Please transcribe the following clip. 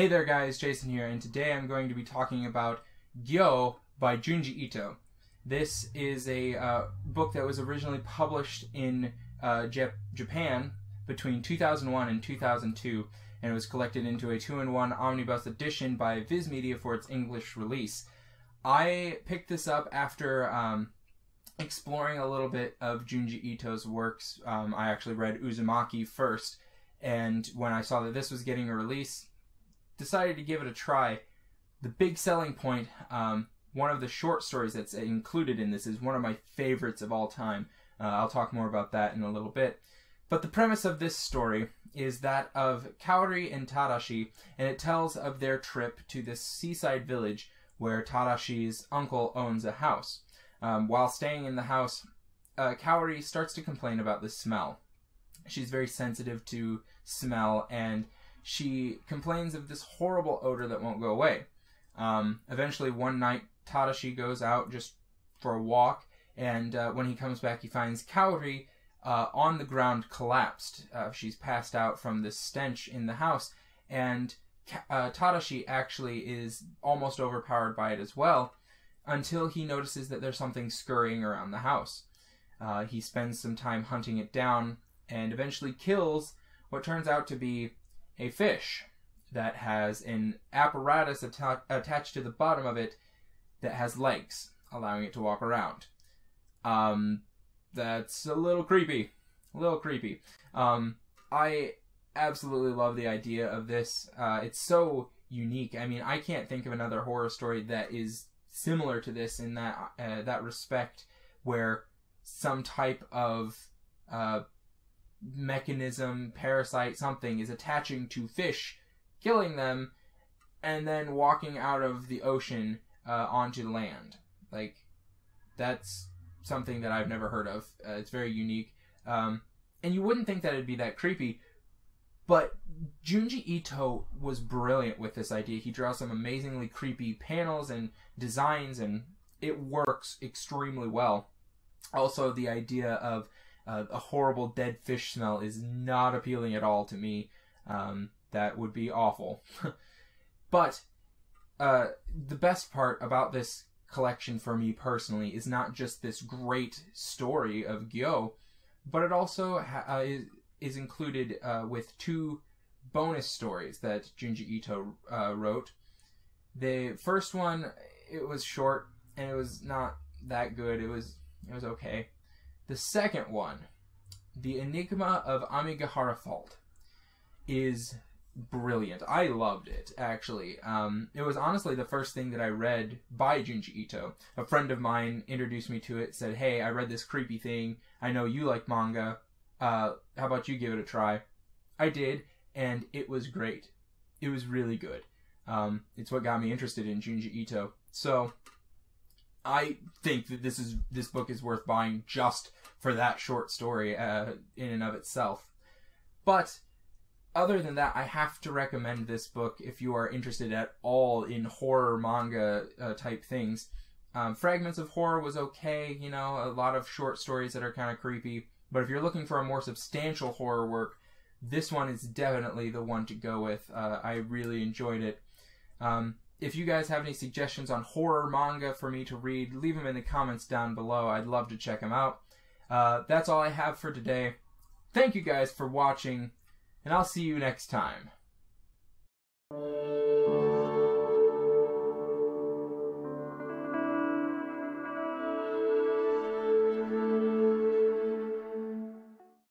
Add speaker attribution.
Speaker 1: Hey there guys, Jason here, and today I'm going to be talking about Gyo by Junji Ito. This is a book that was originally published in Japan between 2001 and 2002, and it was collected into a 2-in-1 omnibus edition by Viz Media for its English release. I picked this up after exploring a little bit of Junji Ito's works. I actually read Uzumaki first, and when I saw that this was getting a release, decided to give it a try. The big selling point, one of the short stories that's included in this is one of my favorites of all time. I'll talk more about that in a little bit. But the premise of this story is that of Kaori and Tadashi, and it tells of their trip to this seaside village where Tadashi's uncle owns a house. While staying in the house, Kaori starts to complain about the smell. She's very sensitive to smell, and she complains of this horrible odor that won't go away. Eventually, one night, Tadashi goes out just for a walk, and when he comes back, he finds Kaori on the ground collapsed. She's passed out from the stench in the house, and Tadashi actually is almost overpowered by it as well, until he notices that there's something scurrying around the house. He spends some time hunting it down, and eventually kills what turns out to be a fish that has an apparatus attached to the bottom of it that has legs, allowing it to walk around. That's a little creepy. I absolutely love the idea of this. It's so unique. I mean, I can't think of another horror story that is similar to this in that respect, where some type of mechanism, parasite, something is attaching to fish, killing them, and then walking out of the ocean onto land. Like, that's something that I've never heard of. It's very unique. And you wouldn't think that it'd be that creepy, but Junji Ito was brilliant with this idea. He draws some amazingly creepy panels and designs, and it works extremely well. Also, the idea of a horrible dead fish smell is not appealing at all to me. That would be awful. But the best part about this collection for me personally is not just this great story of Gyo, but it also is included with 2 bonus stories that Junji Ito wrote. The first one, it was short, and it was not that good. It was okay. The second one, The Enigma of Amigahara Fault, is brilliant. I loved it, actually. It was honestly the first thing that I read by Junji Ito. A friend of mine introduced me to it, said, hey, I read this creepy thing. I know you like manga. How about you give it a try? I did, and it was great. It was really good. It's what got me interested in Junji Ito. So I think that this book is worth buying just for that short story in and of itself. But other than that, I have to recommend this book if you are interested at all in horror manga type things. Fragments of Horror was okay, you know, a lot of short stories that are kind of creepy. But if you're looking for a more substantial horror work, this one is definitely the one to go with. I really enjoyed it. If you guys have any suggestions on horror manga for me to read, leave them in the comments down below. I'd love to check them out. That's all I have for today. Thank you guys for watching, and I'll see you next time.